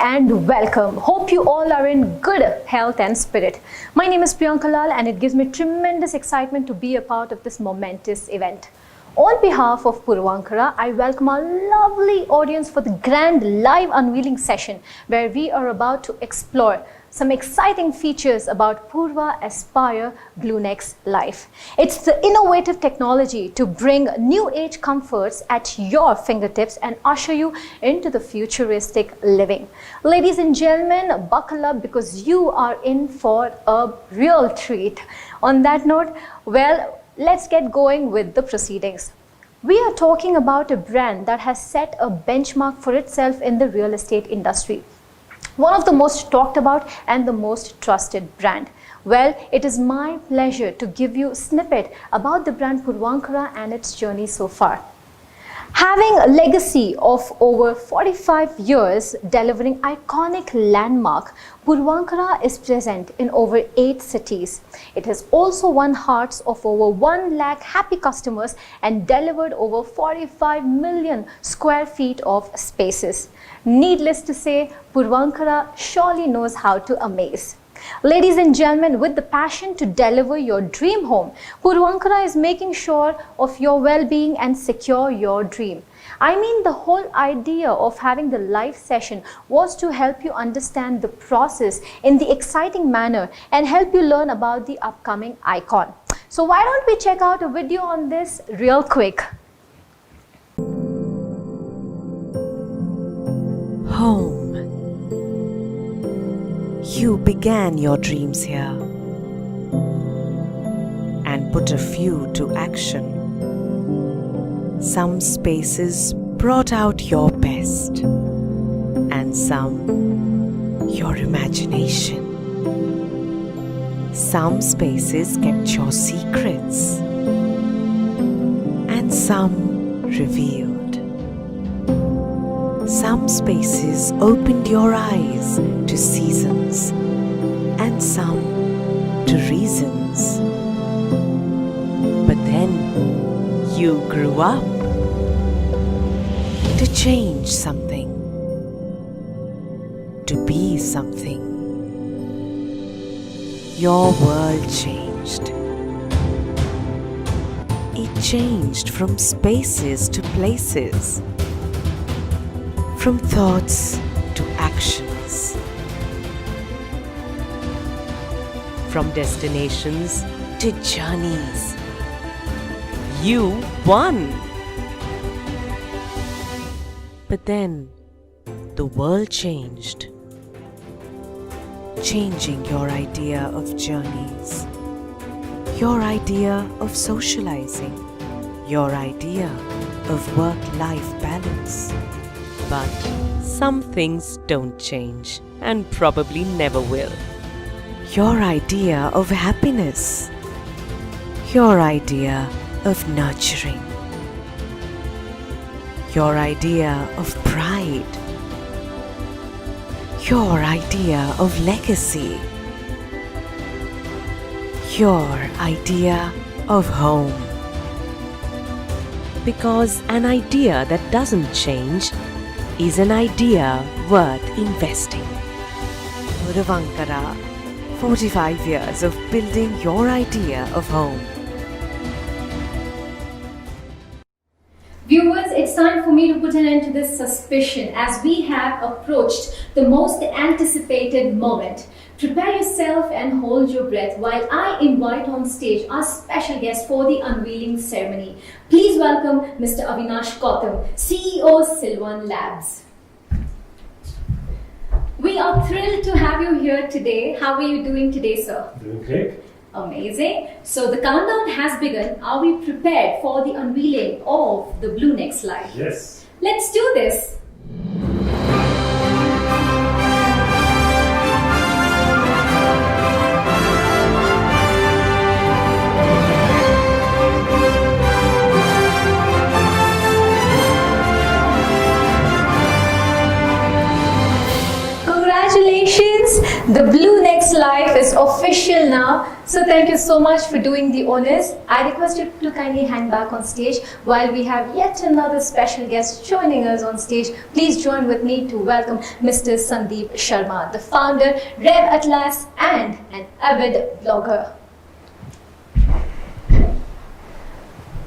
and welcome. Hope you all are in good health and spirit. My name is Puravankara and it gives me tremendous excitement to be a part of this momentous event. On behalf of Puravankara, I welcome our lovely audience for the grand live unveiling session where we are about to explore some exciting features about Purva Aspire Bluenex Life. It's the innovative technology to bring new age comforts at your fingertips and usher you into the futuristic living. Ladies and gentlemen, buckle up because you are in for a real treat. On that note, well, let's get going with the proceedings. We are talking about a brand that has set a benchmark for itself in the real estate industry. One of the most talked about and the most trusted brand. Well, it is my pleasure to give you a snippet about the brand Puravankara and its journey so far. Having a legacy of over 45 years delivering iconic landmark, Puravankara is present in over 8 cities. It has also won hearts of over 1 lakh happy customers and delivered over 45 million square feet of spaces. Needless to say, Puravankara surely knows how to amaze. Ladies and gentlemen, with the passion to deliver your dream home, Puravankara is making sure of your well-being and secure your dream. I mean, the whole idea of having the live session was to help you understand the process in the exciting manner and help you learn about the upcoming icon. So why don't we check out a video on this real quick? Home. You began your dreams here and put a few to action. Some spaces brought out your best and some your imagination. Some spaces kept your secrets and some revealed. Some spaces opened your eyes to seasons and some to reasons. But then you grew up to change something, to be something. Your world changed. It changed from spaces to places, from thoughts to actions, from destinations to journeys. You won! But then the world changed, changing your idea of journeys, your idea of socializing, your idea of work-life balance. But some things don't change and probably never will. Your idea of happiness, your idea of nurturing, your idea of pride, your idea of legacy, your idea of home. Because an idea that doesn't change is an idea worth investing. Puravankara, 45 years of building your idea of home. Viewers, it's time for me to put an end to this suspicion as we have approached the most anticipated moment. Prepare yourself and hold your breath while I invite on stage our special guest for the unveiling ceremony. Please welcome Mr. Avinash Gautam, CEO Silvan Labs. We are thrilled to have you here today. How are you doing today, sir? Doing great. Amazing. So the countdown has begun. Are we prepared for the unveiling of the Bluenex Life? Yes. Let's do this. Congratulations! The Bluenex Life is It's official now. So thank you so much for doing the honors. I request you to kindly hang back on stage while we have yet another special guest joining us on stage. Please join with me to welcome Mr. Sandeep Sarma, the founder, Rev Atlas, and an avid blogger.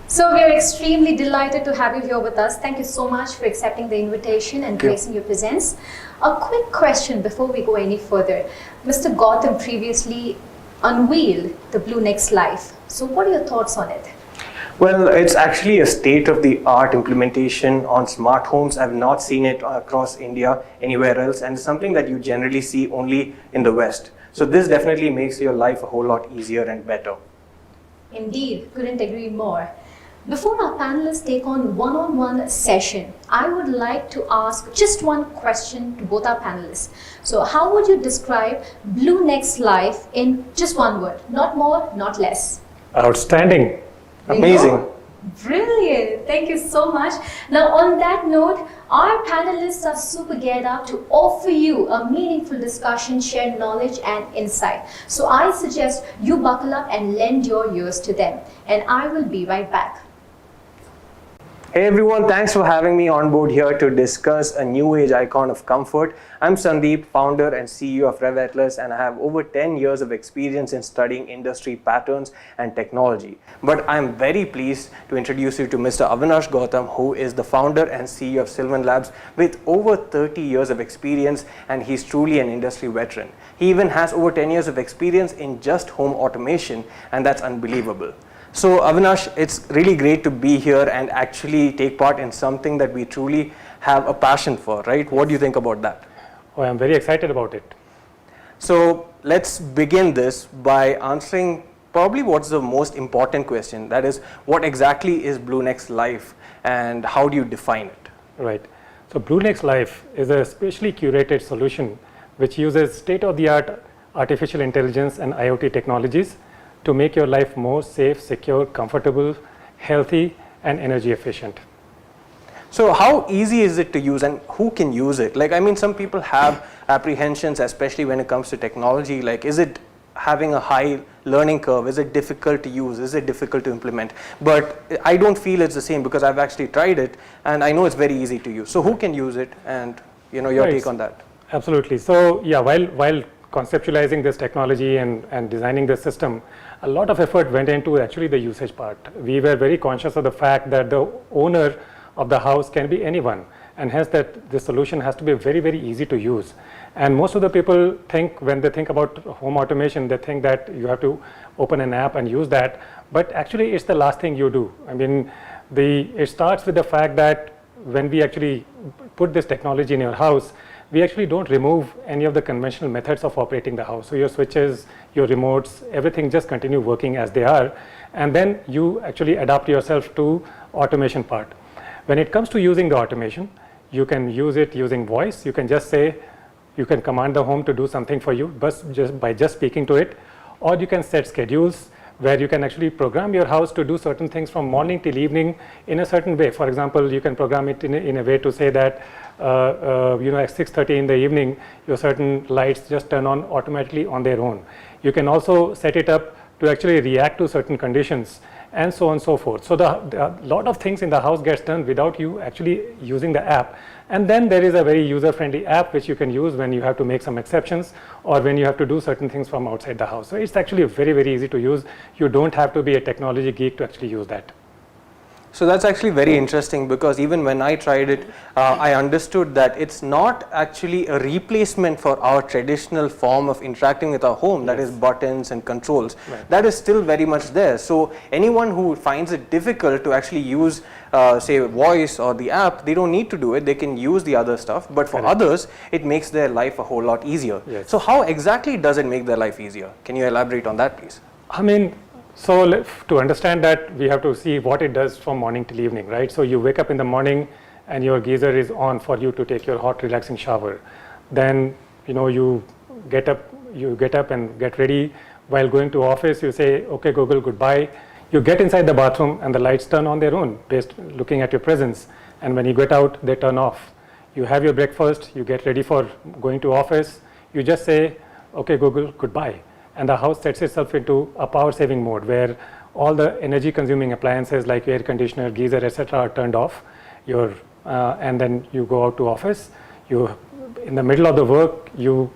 So we are extremely delighted to have you here with us. Thank you so much for accepting the invitation and gracing your presence. A quick question before we go any further. Mr. Gautam previously unveiled the Blunex Life. So what are your thoughts on it? Well, it's actually a state-of-the-art implementation on smart homes. I've not seen it across India anywhere else, and it's something that you generally see only in the West. So this definitely makes your life a whole lot easier and better. Indeed, couldn't agree more. Before our panelists take on one-on-one session, I would like to ask just one question to both our panelists. So how would you describe Blunex Life in just one word? Not more, not less. Outstanding. Amazing. Brilliant. Thank you so much. Now on that note, our panelists are super geared up to offer you a meaningful discussion, share knowledge and insight. So I suggest you buckle up and lend your ears to them. And I will be right back. Hey everyone, thanks for having me on board here to discuss a new age icon of comfort. I'm Sandeep, founder and CEO of Rev Atlas, and I have over 10 years of experience in studying industry patterns and technology. But I'm very pleased to introduce you to Mr. Avinash Gautam, who is the founder and CEO of Silvan Labs with over 30 years of experience, and he's truly an industry veteran. He even has over 10 years of experience in just home automation, and that's unbelievable. So Avinash, it's really great to be here and actually take part in something that we truly have a passion for, right? What do you think about that? Oh, I'm very excited about it. So let's begin this by answering probably what's the most important question. That is, what exactly is Blunex Life and how do you define it? Right. So Blunex Life is a specially curated solution which uses state-of-the-art artificial intelligence and IoT technologies to make your life more safe, secure, comfortable, healthy, and energy efficient. So how easy is it to use and who can use it? Like, I mean, some people have apprehensions, especially when it comes to technology. Like, is it having a high learning curve? Is it difficult to use? Is it difficult to implement? But I don't feel it's the same because I've actually tried it and I know it's very easy to use. So who can use it, and your take on that? Absolutely. So yeah, while conceptualizing this technology and designing the system, a lot of effort went into actually the usage part. We were very conscious of the fact that the owner of the house can be anyone, and hence that the solution has to be very, very easy to use. And most of the people think, when they think about home automation, they think that you have to open an app and use that, but actually it's the last thing you do. I mean, it starts with the fact that when we actually put this technology in your house, we actually don't remove any of the conventional methods of operating the house. So your switches, your remotes, everything just continue working as they are, and then you actually adapt yourself to automation part. When it comes to using the automation, you can use it using voice. You can just say, you can command the home to do something for you just by speaking to it, or you can set schedules where you can actually program your house to do certain things from morning till evening in a certain way. For example, you can program it in a way to say that at 6:30 in the evening, your certain lights just turn on automatically on their own. You can also set it up to actually react to certain conditions, and so on and so forth. So a lot of things in the house gets done without you actually using the app. And then there is a very user-friendly app which you can use when you have to make some exceptions or when you have to do certain things from outside the house. So it's actually very, very easy to use. You don't have to be a technology geek to actually use that. So that's actually very interesting, because even when I tried it, I understood that it's not actually a replacement for our traditional form of interacting with our home, that is buttons and controls. Right. That is still very much there. So anyone who finds it difficult to actually use, say, voice or the app, they don't need to do it. They can use the other stuff. But for others, it makes their life a whole lot easier. Yes. So how exactly does it make their life easier? Can you elaborate on that, please? I mean, so to understand that, we have to see what it does from morning till evening, right? So you wake up in the morning and your geyser is on for you to take your hot, relaxing shower. Then, you get up and get ready. While going to office, you say, okay, Google, goodbye. You get inside the bathroom and the lights turn on their own, looking at your presence. And when you get out, they turn off. You have your breakfast, you get ready for going to office. You just say, okay, Google, goodbye. and the house sets itself into a power saving mode where all the energy consuming appliances like air conditioner, geyser, etc. are turned off. And then you go out to office. In the middle of the work, you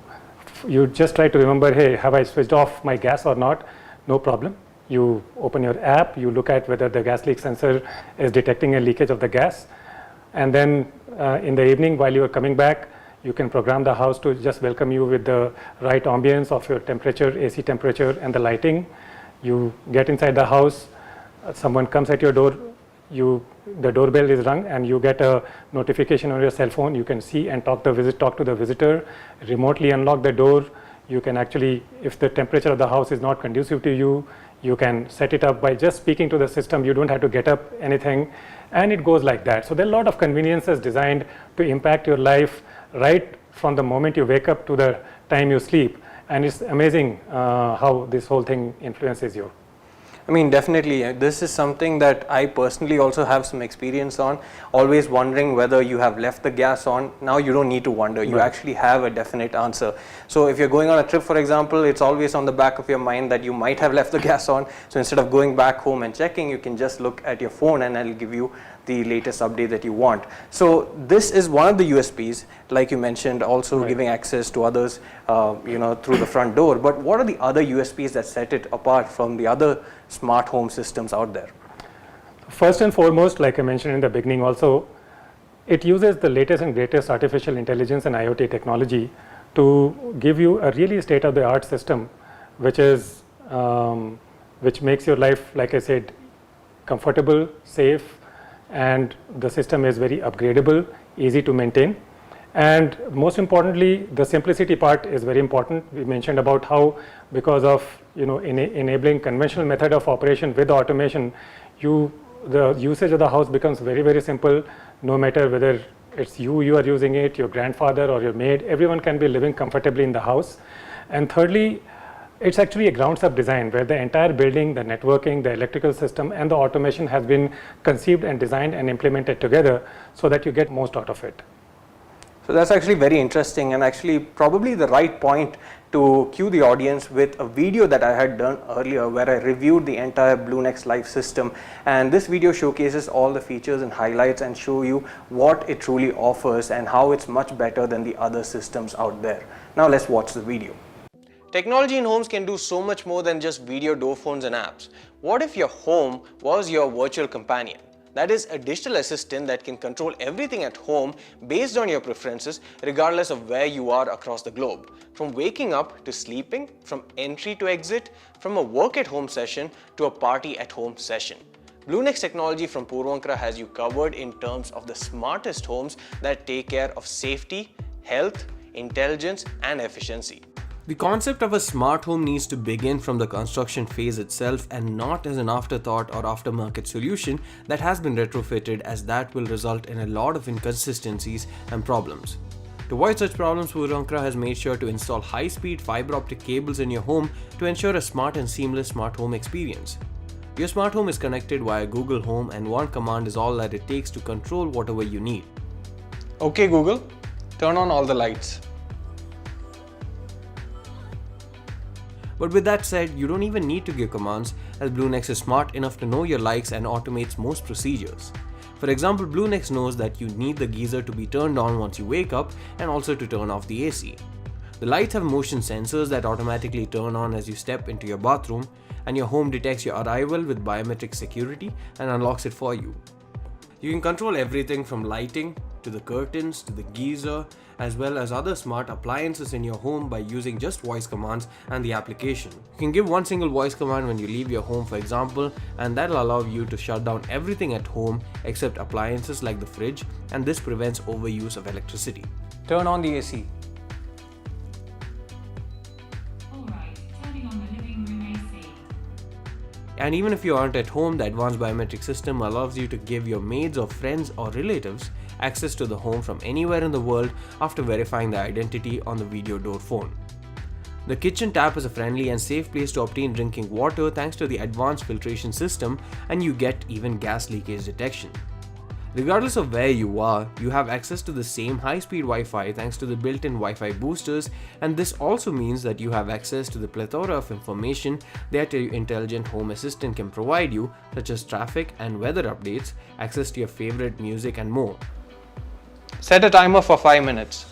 just try to remember, hey, have I switched off my gas or not? No problem. You open your app, you look at whether the gas leak sensor is detecting a leakage of the gas. And then in the evening, while you are coming back, you can program the house to just welcome you with the right ambience of your temperature, AC temperature, and the lighting. You get inside the house, someone comes at your door, the doorbell is rung, and you get a notification on your cell phone. You can see and talk to the visitor, remotely unlock the door. You can actually, if the temperature of the house is not conducive to you, you can set it up by just speaking to the system. You don't have to get up anything, and it goes like that. So there are a lot of conveniences designed to impact your life right from the moment you wake up to the time you sleep, and it's amazing how this whole thing influences you. I mean, definitely, this is something that I personally also have some experience on, always wondering whether you have left the gas on. Now you don't need to wonder, you actually have a definite answer. So if you're going on a trip, for example, it's always on the back of your mind that you might have left the gas on. So instead of going back home and checking, you can just look at your phone and it'll give you the latest update that you want. So this is one of the USPs, like you mentioned, also giving access to others, through the front door. But what are the other USPs that set it apart from the other smart home systems out there? First and foremost, like I mentioned in the beginning also, it uses the latest and greatest artificial intelligence and IoT technology to give you a really state-of-the-art system, which makes your life, like I said, comfortable, safe, and the system is very upgradable, easy to maintain. And most importantly, the simplicity part is very important. We mentioned about how, because of enabling conventional method of operation with automation, the usage of the house becomes very, very simple. No matter whether it's you are using it, your grandfather or your maid, everyone can be living comfortably in the house. And thirdly, it's actually a grounds up design where the entire building, the networking, the electrical system, and the automation has been conceived and designed and implemented together so that you get most out of it. So that's actually very interesting, and actually probably the right point to cue the audience with a video that I had done earlier where I reviewed the entire Blunex Live system, and this video showcases all the features and highlights and show you what it truly offers and how it's much better than the other systems out there. Now let's watch the video. Technology in homes can do so much more than just video door phones and apps. What if your home was your virtual companion? That is, a digital assistant that can control everything at home based on your preferences, regardless of where you are across the globe. From waking up to sleeping, from entry to exit, from a work at home session to a party at home session. Blunex technology from Puravankara has you covered in terms of the smartest homes that take care of safety, health, intelligence, and efficiency. The concept of a smart home needs to begin from the construction phase itself and not as an afterthought or aftermarket solution that has been retrofitted, as that will result in a lot of inconsistencies and problems. To avoid such problems, Puravankara has made sure to install high-speed fiber optic cables in your home to ensure a smart and seamless smart home experience. Your smart home is connected via Google Home, and one command is all that it takes to control whatever you need. Okay Google, turn on all the lights. But with that said, you don't even need to give commands, as Blunex is smart enough to know your likes and automates most procedures. For example, Blunex knows that you need the geyser to be turned on once you wake up and also to turn off the AC. The lights have motion sensors that automatically turn on as you step into your bathroom, and your home detects your arrival with biometric security and unlocks it for you. You can control everything from lighting to the curtains to the geyser, as well as other smart appliances in your home by using just voice commands and the application. You can give one single voice command when you leave your home, for example, and that'll allow you to shut down everything at home except appliances like the fridge, and this prevents overuse of electricity. Turn on the AC. And even if you aren't at home, the advanced biometric system allows you to give your maids or friends or relatives access to the home from anywhere in the world after verifying their identity on the video door phone. The kitchen tap is a friendly and safe place to obtain drinking water thanks to the advanced filtration system, and you get even gas leakage detection. Regardless of where you are, you have access to the same high-speed Wi-Fi thanks to the built-in Wi-Fi boosters, and this also means that you have access to the plethora of information that your intelligent home assistant can provide you, such as traffic and weather updates, access to your favorite music and more. Set a timer for 5 minutes.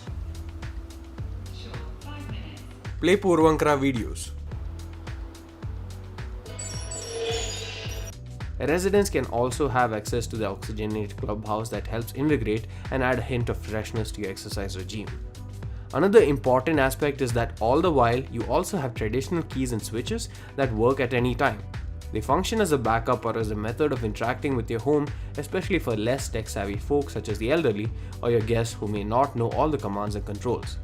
Play Puravankara videos. Residents can also have access to the oxygenated clubhouse that helps invigorate and add a hint of freshness to your exercise regime. Another important aspect is that all the while you also have traditional keys and switches that work at any time. They function as a backup or as a method of interacting with your home, especially for less tech-savvy folks such as the elderly or your guests who may not know all the commands and controls.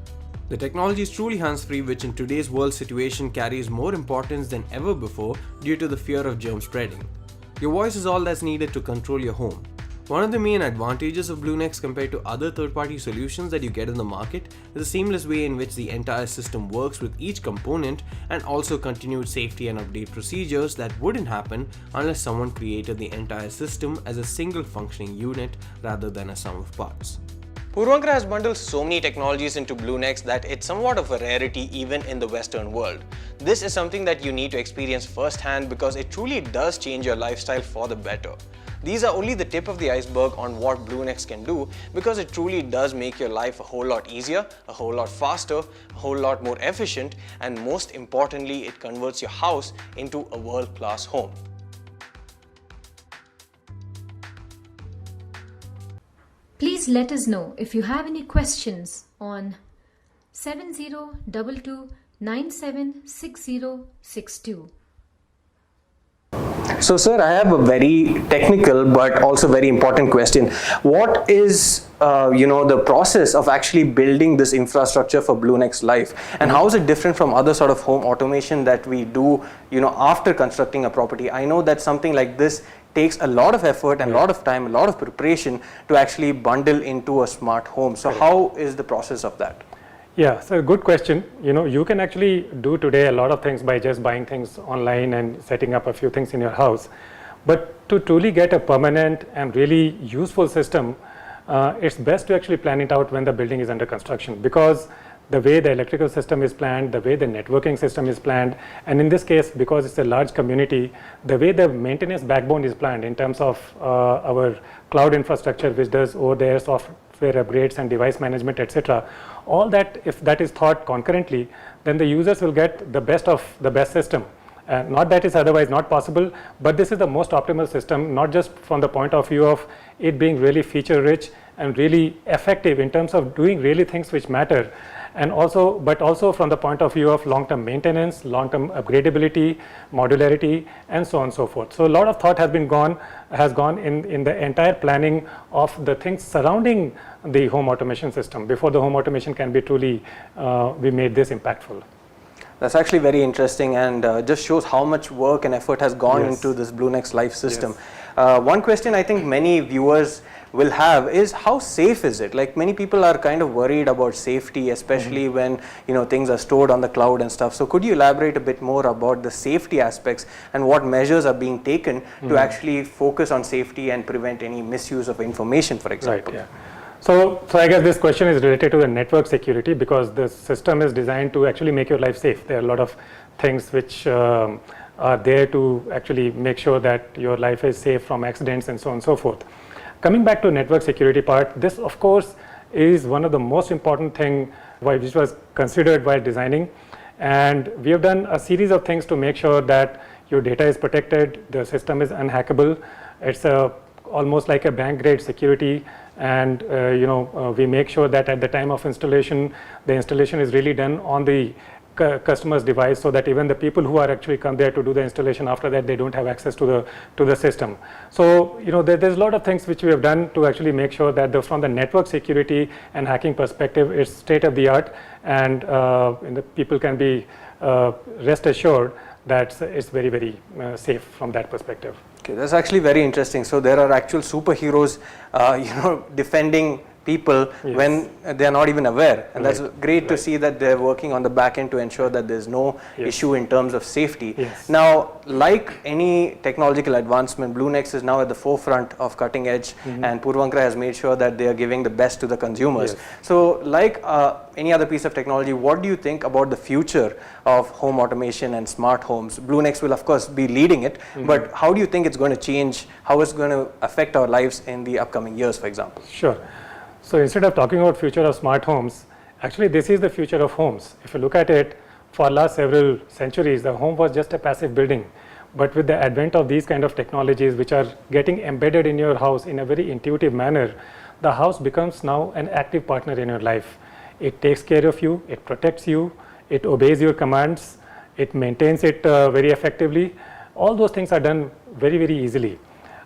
The technology is truly hands-free, which in today's world situation carries more importance than ever before due to the fear of germ spreading. Your voice is all that's needed to control your home. One of the main advantages of Blunex compared to other third-party solutions that you get in the market is the seamless way in which the entire system works with each component, and also continued safety and update procedures that wouldn't happen unless someone created the entire system as a single functioning unit rather than a sum of parts. Puravankara has bundled so many technologies into Blunex that it's somewhat of a rarity even in the Western world. This is something that you need to experience firsthand because it truly does change your lifestyle for the better. These are only the tip of the iceberg on what Blunex can do, because it truly does make your life a whole lot easier, a whole lot faster, a whole lot more efficient, and most importantly, it converts your house into a world-class home. Please let us know if you have any questions on 7022976062. So sir, I have a very technical but also very important question. What is the process of actually building this infrastructure for Blunex Life, and how is it different from other sort of home automation that we do after constructing a property? I know that something like this takes a lot of effort and a lot of time, a lot of preparation to actually bundle into a smart home. So how is the process of that? Yeah, so good question. You can actually do today a lot of things by just buying things online and setting up a few things in your house. But to truly get a permanent and really useful system, it's best to actually plan it out when the building is under construction, because the way the electrical system is planned, the way the networking system is planned, and in this case, because it's a large community, the way the maintenance backbone is planned in terms of our cloud infrastructure, which does over-the-air software upgrades and device management, etc. All that, if that is thought concurrently, then the users will get the best of the best system. Not that is otherwise not possible, but this is the most optimal system, not just from the point of view of it being really feature rich and really effective in terms of doing really things which matter, and also, but also from the point of view of long-term maintenance, long-term upgradability, modularity, and so on and so forth. So a lot of thought has gone in the entire planning of the things surrounding the home automation system before the home automation can be truly be made this impactful. That's actually very interesting, and just shows how much work and effort has gone into this Blunex Life system. One question I think many viewers will have is, how safe is it? Like, many people are kind of worried about safety, especially when things are stored on the cloud and stuff. So could you elaborate a bit more about the safety aspects and what measures are being taken to actually focus on safety and prevent any misuse of information, for example? Right, yeah. So I guess this question is related to the network security, because the system is designed to actually make your life safe. There are a lot of things which are there to actually make sure that your life is safe from accidents and so on and so forth. Coming back to network security part, this of course is one of the most important thing which was considered while designing, and we have done a series of things to make sure that your data is protected, the system is unhackable. It's almost like a bank grade security, and we make sure that at the time of installation, the installation is really done on the customer's device, so that even the people who are actually come there to do the installation after that, they don't have access to the system. So there's a lot of things which we have done to actually make sure that from the network security and hacking perspective, it's state of the art, and the people can be rest assured that it's very, very safe from that perspective. Okay, that's actually very interesting. So there are actual superheroes, defending people Yes. when they are not even aware, and that's Right. great to see that they're working on the back end to ensure that there's no Yes. issue in terms of safety. Yes. Now, like any technological advancement, Blunex is now at the forefront of cutting edge, and Puravankara has made sure that they are giving the best to the consumers. Yes. So like any other piece of technology, what do you think about the future of home automation and smart homes? Blunex will of course be leading it, but how do you think it's going to change, how it's going to affect our lives in the upcoming years, for example? Sure. So instead of talking about future of smart homes, actually this is the future of homes. If you look at it, for last several centuries, the home was just a passive building. But with the advent of these kind of technologies which are getting embedded in your house in a very intuitive manner, the house becomes now an active partner in your life. It takes care of you, it protects you, it obeys your commands, it maintains it very effectively. All those things are done very, very easily.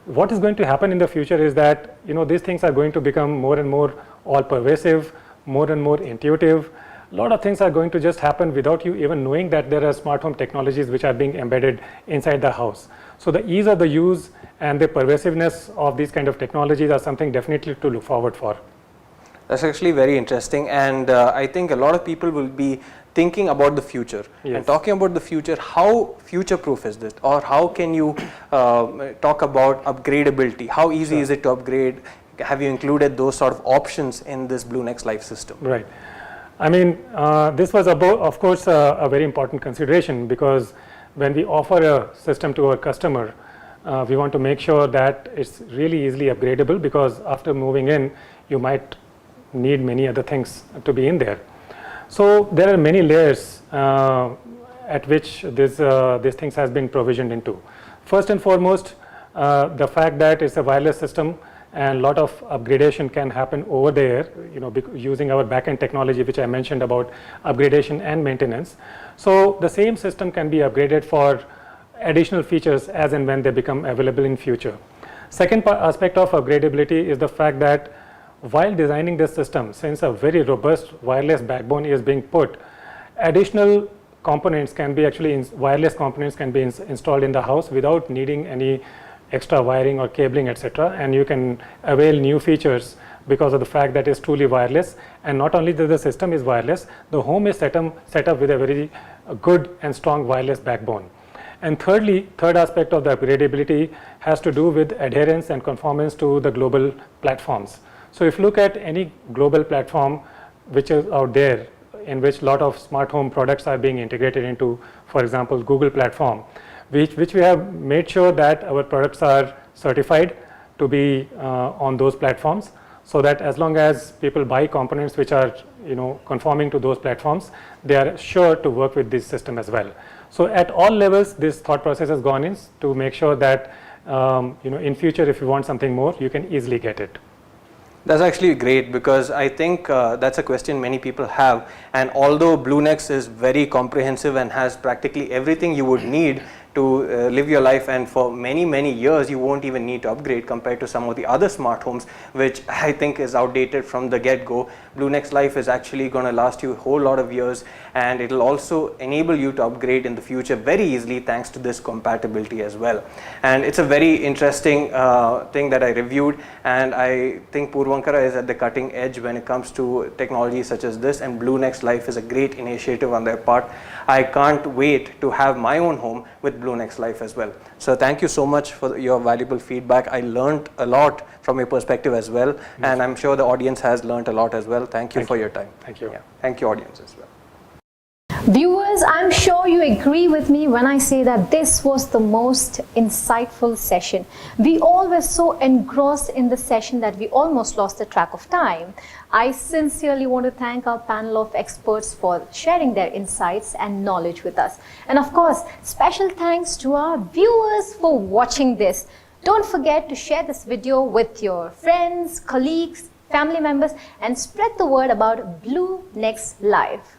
What is going to happen in the future is that these things are going to become more and more all pervasive, more and more intuitive. A lot of things are going to just happen without you even knowing that there are smart home technologies which are being embedded inside the house. So the ease of the use and the pervasiveness of these kind of technologies are something definitely to look forward for. That's actually very interesting, and I think a lot of people will be thinking about the future. Yes. And talking about the future, how future-proof is this, or how can you talk about upgradability? How easy is it to upgrade? Have you included those sort of options in this Blunex Life system? Right. I mean, this was of course a very important consideration, because when we offer a system to our customer, we want to make sure that it's really easily upgradable, because after moving in, you might need many other things to be in there. So there are many layers at which this things has been provisioned into. First and foremost, the fact that it's a wireless system and a lot of upgradation can happen over there, using our backend technology, which I mentioned about upgradation and maintenance. So the same system can be upgraded for additional features as and when they become available in future. Second aspect of upgradability is the fact that while designing this system, since a very robust wireless backbone is being put, additional components can be wireless components can be installed in the house without needing any extra wiring or cabling, etc. And you can avail new features because of the fact that it's truly wireless. And not only that the system is wireless, the home is set up with a very good and strong wireless backbone. And thirdly, third aspect of the upgradability has to do with adherence and conformance to the global platforms. So if you look at any global platform which is out there, in which a lot of smart home products are being integrated into, for example, Google platform, which we have made sure that our products are certified to be on those platforms, so that as long as people buy components which are conforming to those platforms, they are sure to work with this system as well. So at all levels, this thought process has gone in to make sure that in future, if you want something more, you can easily get it. That's actually great, because I think that's a question many people have, and although Blunex is very comprehensive and has practically everything you would need to live your life, and for many years you won't even need to upgrade compared to some of the other smart homes, which I think is outdated from the get-go. Blunex Life is actually going to last you a whole lot of years, and it will also enable you to upgrade in the future very easily thanks to this compatibility as well. And it's a very interesting thing that I reviewed, and I think Puravankara is at the cutting edge when it comes to technology such as this, and Blunex Life is a great initiative on their part. I can't wait to have my own home with Blunex Life as well. So thank you so much for your valuable feedback. I learned a lot from your perspective as well, and I'm sure the audience has learned a lot as well. Thank you for your time. Thank you. Yeah. Thank you, audience, as well. Viewers, I'm sure you agree with me when I say that this was the most insightful session. We all were so engrossed in the session that we almost lost the track of time. I sincerely want to thank our panel of experts for sharing their insights and knowledge with us. And of course, special thanks to our viewers for watching this. Don't forget to share this video with your friends, colleagues, family members, and spread the word about Blunex Live.